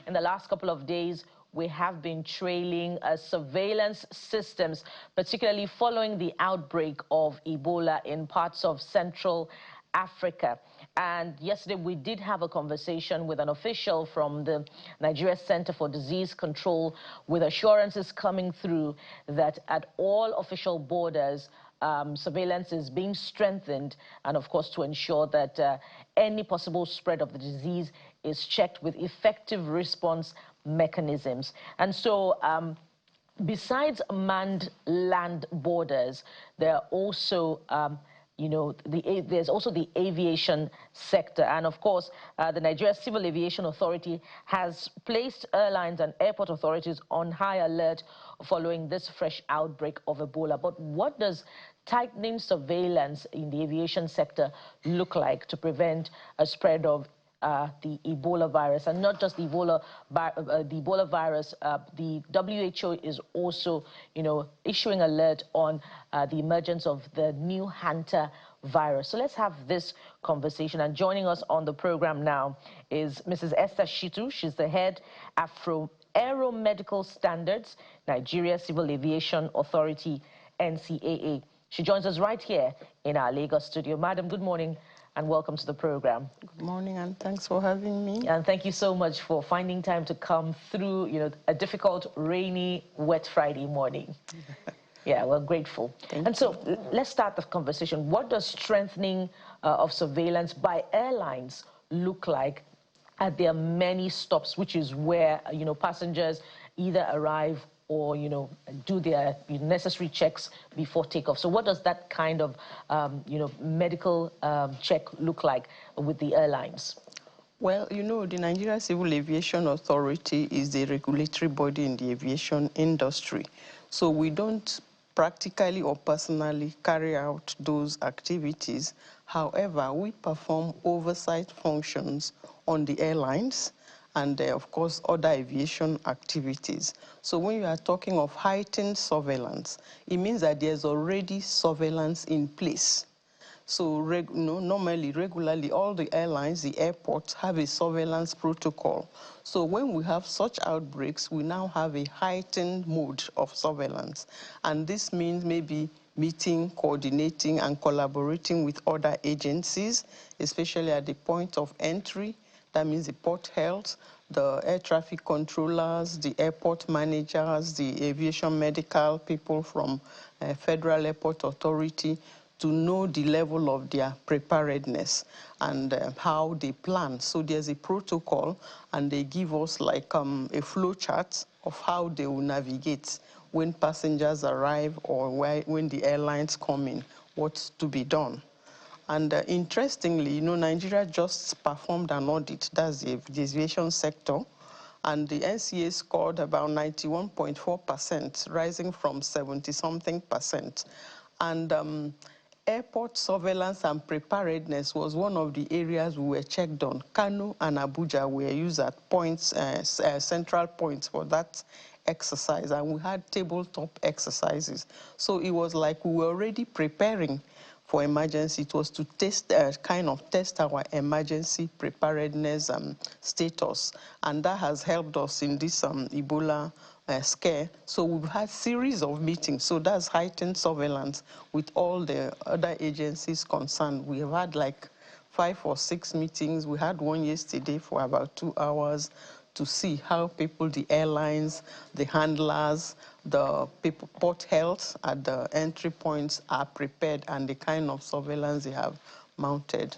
in the last couple of days, we have been trailing surveillance systems, particularly following the outbreak of Ebola in parts of Central Africa. And yesterday we did have a conversation with an official from the Nigeria Center for Disease Control, with assurances coming through that at all official borders, surveillance is being strengthened, and of course to ensure that any possible spread of the disease is checked with effective response mechanisms. And so besides manned land borders, there are also there's also the aviation sector. And of course, the Nigeria Civil Aviation Authority has placed airlines and airport authorities on high alert following this fresh outbreak of Ebola. But what does tightening surveillance in the aviation sector look like to prevent a spread of the Ebola virus? And not just the Ebola virus, the WHO is also, issuing alert on the emergence of the new Hanta virus. So let's have this conversation. And joining us on the program now is Mrs. Esther Shitu. She's the head Aeromedical Standards, Nigeria Civil Aviation Authority, NCAA. She joins us right here in our Lagos studio. Madam, good morning and welcome to the program. Good morning, and thanks for having me. And thank you so much for finding time to come through, a difficult, rainy, wet Friday morning. Yeah, we're grateful. Thank you. So let's start the conversation. What does strengthening of surveillance by airlines look like at their many stops, which is where, passengers either arrive or, do their necessary checks before takeoff? So what does that kind of, medical check look like with the airlines? Well, the Nigeria Civil Aviation Authority is the regulatory body in the aviation industry. So we don't practically or personally carry out those activities. However, we perform oversight functions on the airlines and, of course, other aviation activities. So when you are talking of heightened surveillance, it means that there's already surveillance in place. So normally, regularly, all the airlines, the airports have a surveillance protocol. So when we have such outbreaks, we now have a heightened mode of surveillance. And this means maybe meeting, coordinating, and collaborating with other agencies, especially at the point of entry. That means the port health, the air traffic controllers, the airport managers, the aviation medical people from Federal Airport Authority, to know the level of their preparedness and how they plan. So there's a protocol, and they give us like a flow chart of how they will navigate when passengers arrive or when the airlines come in, what's to be done. And interestingly, Nigeria just performed an audit, that's the aviation sector, and the NCA scored about 91.4%, rising from 70-something%. And airport surveillance and preparedness was one of the areas we were checked on. Kano and Abuja were used at points, central points for that exercise, and we had tabletop exercises. So it was like we were already preparing for emergency. It was to test our emergency preparedness status, and that has helped us in this Ebola scare. So we've had series of meetings. So that's heightened surveillance with all the other agencies concerned. We have had like 5 or 6 meetings. We had one yesterday for about 2 hours to see how people, the airlines, the handlers, the people, port health at the entry points are prepared, and the kind of surveillance they have mounted.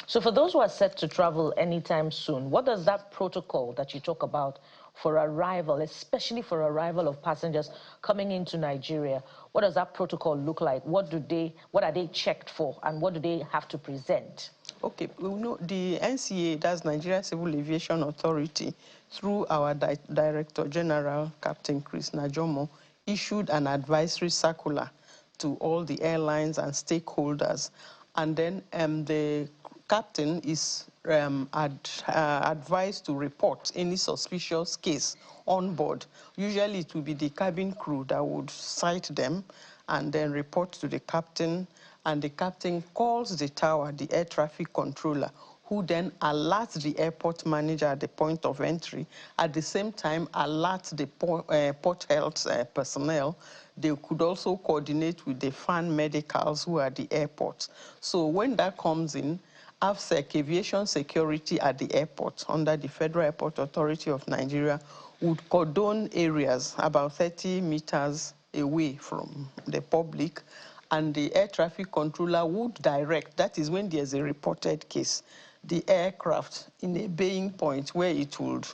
So for those who are set to travel anytime soon, what does that protocol that you talk about for arrival, especially for arrival of passengers coming into Nigeria, what does that protocol look like? What are they checked for, and what do they have to present? Okay, the NCA, that's Nigeria Civil Aviation Authority, through our Director General, Captain Chris Najomo, issued an advisory circular to all the airlines and stakeholders. And then the captain is advised to report any suspicious case on board. Usually it will be the cabin crew that would cite them and then report to the captain, and the captain calls the tower, the air traffic controller, who then alerts the airport manager at the point of entry, at the same time alerts the port health personnel. They could also coordinate with the fan medicals who are at the airport. So when that comes in, AFSEC, Aviation Security at the airport, under the Federal Airport Authority of Nigeria, would cordon areas about 30 meters away from the public, and the air traffic controller would direct, that is when there's a reported case, the aircraft in a baying point where it would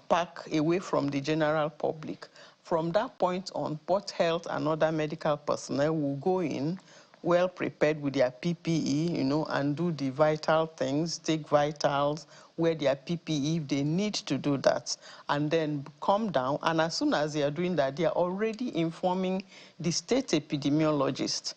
park away from the general public. From that point on, port health and other medical personnel will go in well prepared with their PPE, and do the vital things, take vitals, wear their PPE if they need to do that, and then come down. And as soon as they are doing that, they are already informing the state epidemiologist.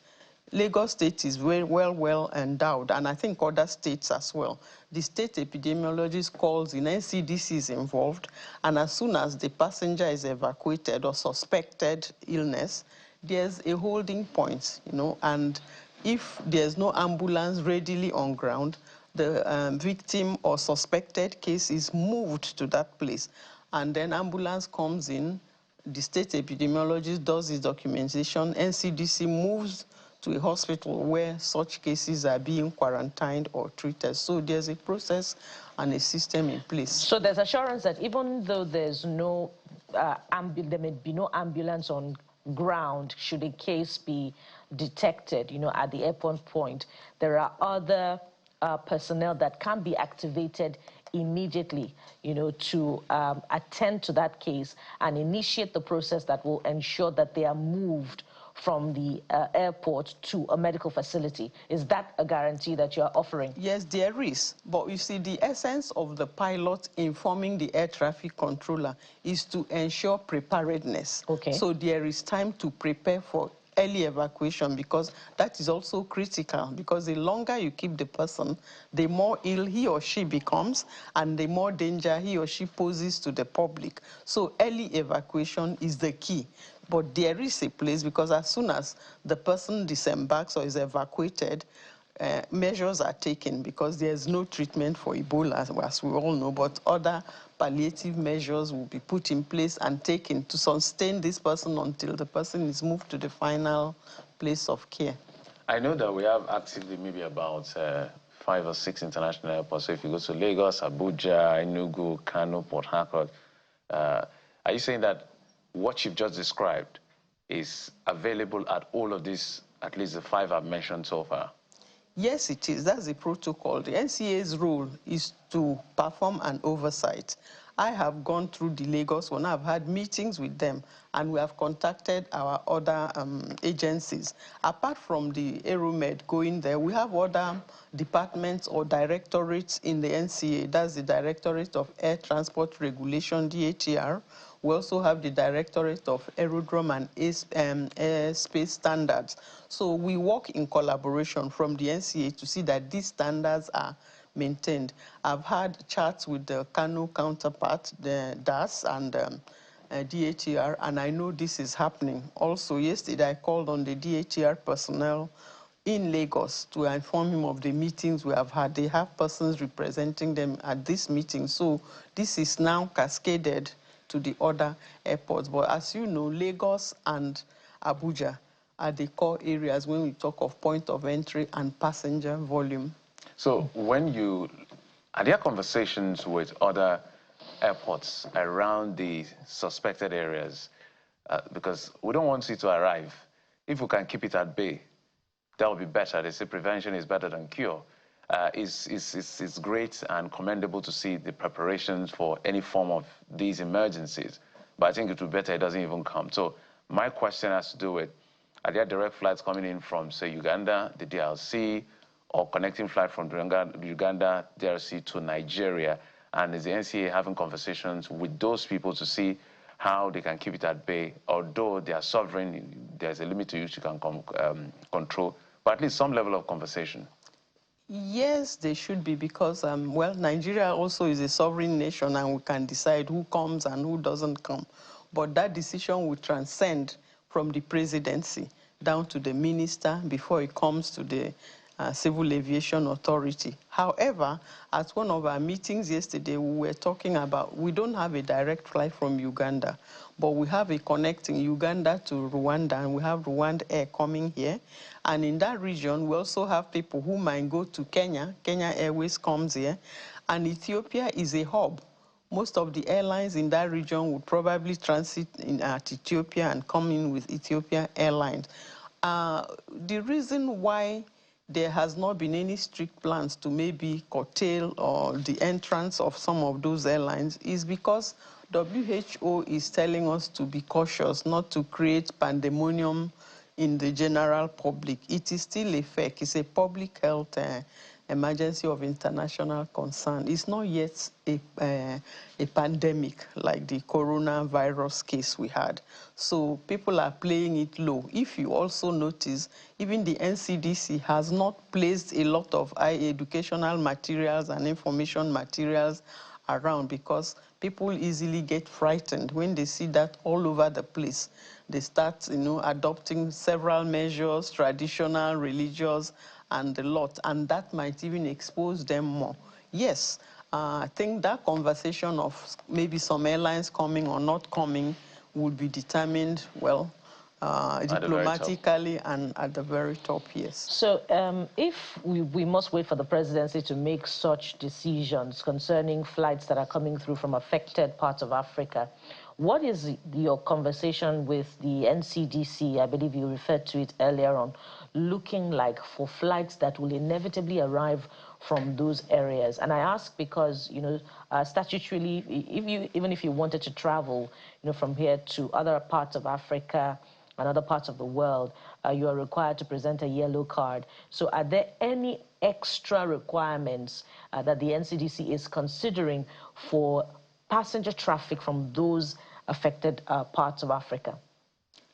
Lagos State is very well endowed, and I think other states as well. The state epidemiologist calls in, NCDC is involved, and as soon as the passenger is evacuated or suspected illness, there's a holding point, and if there's no ambulance readily on ground, the victim or suspected case is moved to that place, and then ambulance comes in, the state epidemiologist does his documentation, NCDC moves to a hospital where such cases are being quarantined or treated. So there's a process and a system in place. So there's assurance that even though there's no, there may be no ambulance on ground should a case be detected, at the airport point, there are other personnel that can be activated immediately, to attend to that case and initiate the process that will ensure that they are moved from the airport to a medical facility. Is that a guarantee that you're offering? Yes, there is. But you see, the essence of the pilot informing the air traffic controller is to ensure preparedness. Okay. So there is time to prepare for early evacuation, because that is also critical, because the longer you keep the person, the more ill he or she becomes, and the more danger he or she poses to the public. So early evacuation is the key. But there is a place, because as soon as the person disembarks or is evacuated, measures are taken, because there's no treatment for Ebola, as we all know, but other palliative measures will be put in place and taken to sustain this person until the person is moved to the final place of care. I know that we have actively maybe about 5 or 6 international airports. So if you go to Lagos, Abuja, Enugu, Kano, Port Harcourt, are you saying that what you've just described is available at all of these, at least the 5 I've mentioned so far? Yes, it is. That's the protocol. The NCAA's role is to perform an oversight. I have gone through the Lagos one. I've had meetings with them, and we have contacted our other agencies. Apart from the Aeromed going there, we have other departments or directorates in the NCAA. That's the Directorate of Air Transport Regulation, DATR. We also have the Directorate of Aerodrome and Airspace Standards. So we work in collaboration from the NCAA to see that these standards are maintained. I've had chats with the Kano counterpart, the DAS and DATR, and I know this is happening. Also, yesterday I called on the DATR personnel in Lagos to inform him of the meetings we have had. They have persons representing them at this meeting. So this is now cascaded to the other airports. But as you know, Lagos and Abuja are the core areas when we talk of point of entry and passenger volume. So are there conversations with other airports around the suspected areas? Because we don't want it to arrive. If we can keep it at bay, that would be better. They say prevention is better than cure. It's great and commendable to see the preparations for any form of these emergencies. But I think it would be better it doesn't even come. So my question has to do with, are there direct flights coming in from, say, Uganda, the DRC, or connecting flight from Uganda, DRC to Nigeria? And is the NCAA having conversations with those people to see how they can keep it at bay? Although they are sovereign, there's a limit to which you can control, but at least some level of conversation. Yes, they should be, because, well, Nigeria also is a sovereign nation, and we can decide who comes and who doesn't come. But that decision will transcend from the presidency down to the minister before it comes to the Civil Aviation Authority. However, at one of our meetings yesterday, we were talking about, we don't have a direct flight from Uganda, but we have a connecting Uganda to Rwanda, and we have Rwanda Air coming here. And in that region, we also have people who might go to Kenya. Kenya Airways comes here. And Ethiopia is a hub. Most of the airlines in that region would probably transit at Ethiopia and come in with Ethiopian Airlines. The reason why there has not been any strict plans to maybe curtail or the entrance of some of those airlines is because WHO is telling us to be cautious, not to create pandemonium in the general public. It is still a fake. It's a public health emergency of international concern. It's not yet a pandemic like the coronavirus case we had. So people are playing it low. If you also notice, even the NCDC has not placed a lot of educational materials and information materials around because people easily get frightened when they see that all over the place. They start, adopting several measures, traditional, religious, and a lot, and that might even expose them more. Yes, I think that conversation of maybe some airlines coming or not coming would be determined, well, diplomatically and at the very top, yes. So if we must wait for the presidency to make such decisions concerning flights that are coming through from affected parts of Africa, what is your conversation with the NCDC, I believe you referred to it earlier on, looking like for flights that will inevitably arrive from those areas? And I ask because, statutorily, even if you wanted to travel, from here to other parts of Africa and other parts of the world, you are required to present a yellow card. So are there any extra requirements that the NCDC is considering for passenger traffic from those affected parts of Africa?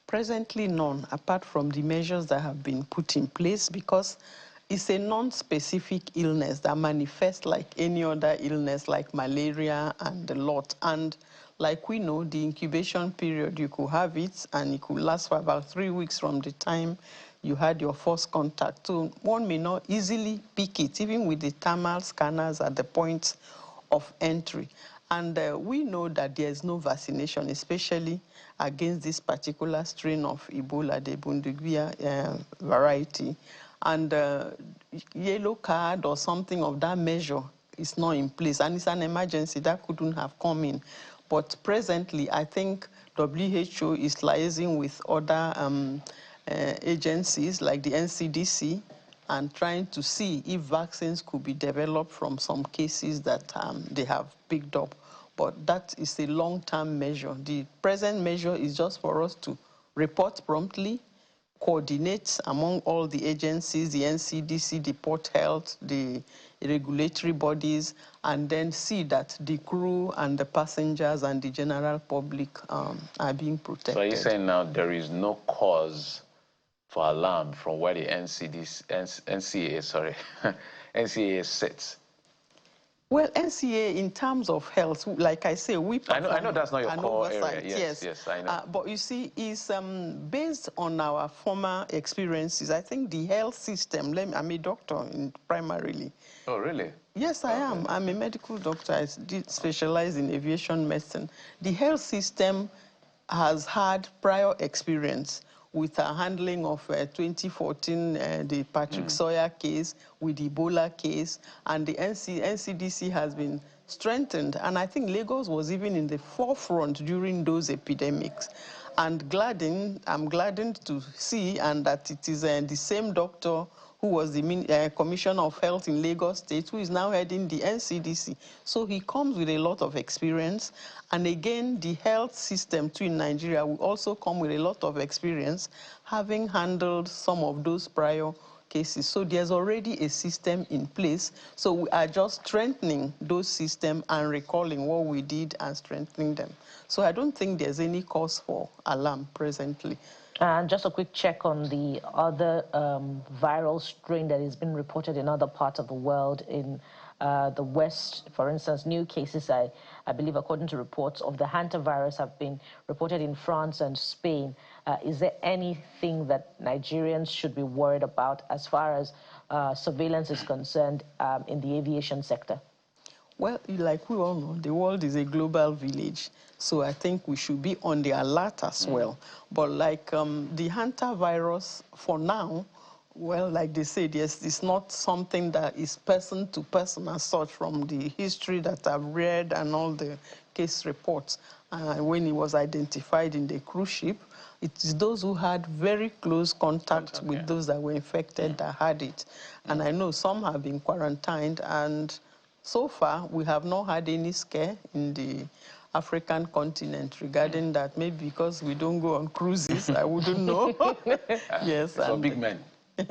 Presently, none, apart from the measures that have been put in place, because it's a non-specific illness that manifests like any other illness, like malaria and the lot. And like we know, the incubation period, you could have it, and it could last for about 3 weeks from the time you had your first contact. So one may not easily pick it, even with the thermal scanners at the point of entry. And we know that there is no vaccination, especially against this particular strain of Ebola, the Bundibugyo variety. And yellow card or something of that measure is not in place. And it's an emergency that couldn't have come in. But presently, I think WHO is liaising with other agencies like the NCDC and trying to see if vaccines could be developed from some cases that they have picked up. But that is a long-term measure. The present measure is just for us to report promptly, coordinate among all the agencies, the NCDC, the Port Health, the regulatory bodies, and then see that the crew and the passengers and the general public are being protected. So are you saying now there is no cause for alarm from where the NCAA sits? Well, NCAA, in terms of health, like I say, we perform I know that's not your core oversight, area. Yes, I know. But you see, it's based on our former experiences. I think the health system, I'm a doctor primarily. Oh, really? Yes, I am. I'm a medical doctor. I did specialize in aviation medicine. The health system has had prior experience with our handling of 2014, the Patrick Sawyer case, with the Ebola case, and the NCDC has been strengthened. And I think Lagos was even in the forefront during those epidemics. And I'm gladdened to see and that it is the same doctor who was the Commissioner of Health in Lagos State, who is now heading the NCDC. So he comes with a lot of experience. And again, the health system too in Nigeria will also come with a lot of experience, having handled some of those prior cases. So there's already a system in place. So we are just strengthening those systems and recalling what we did and strengthening them. So I don't think there's any cause for alarm presently. And just a quick check on the other viral strain that has been reported in other parts of the world. In the West, for instance, new cases, I believe, according to reports, of the hantavirus have been reported in France and Spain. Is there anything that Nigerians should be worried about as far as surveillance is concerned in the aviation sector? Well, like we all know, the world is a global village. So I think we should be on the alert as well. But like the hantavirus, for now, well, like they say, yes, it's not something that is person to person as such from the history that I've read and all the case reports. When it was identified in the cruise ship, it is those who had very close contact with those that were infected that had it. And I know some have been quarantined, and so far, we have not had any scare in the African continent regarding that. Maybe because we don't go on cruises, I wouldn't know. Yes. For big men.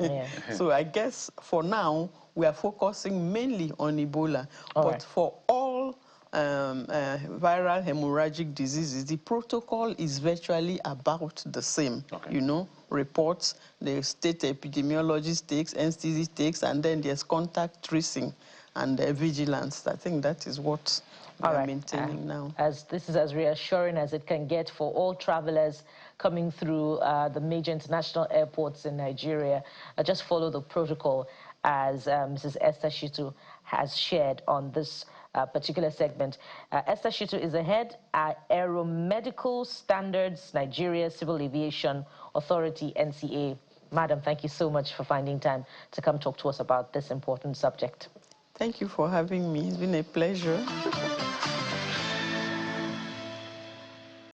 Yeah. So I guess for now, we are focusing mainly on Ebola. All but right. for all viral hemorrhagic diseases, the protocol is virtually about the same. Okay. You know, reports, the state epidemiologist takes, NCAA takes, and then there's contact tracing and vigilance. I think that is what we are maintaining now. As this is as reassuring as it can get for all travelers coming through the major international airports in Nigeria. Just follow the protocol as Mrs. Esther Shitu has shared on this particular segment. Esther Shitu is the head at Aeromedical Standards Nigeria Civil Aviation Authority, NCAA. Madam, thank you so much for finding time to come talk to us about this important subject. Thank you for having me. It's been a pleasure.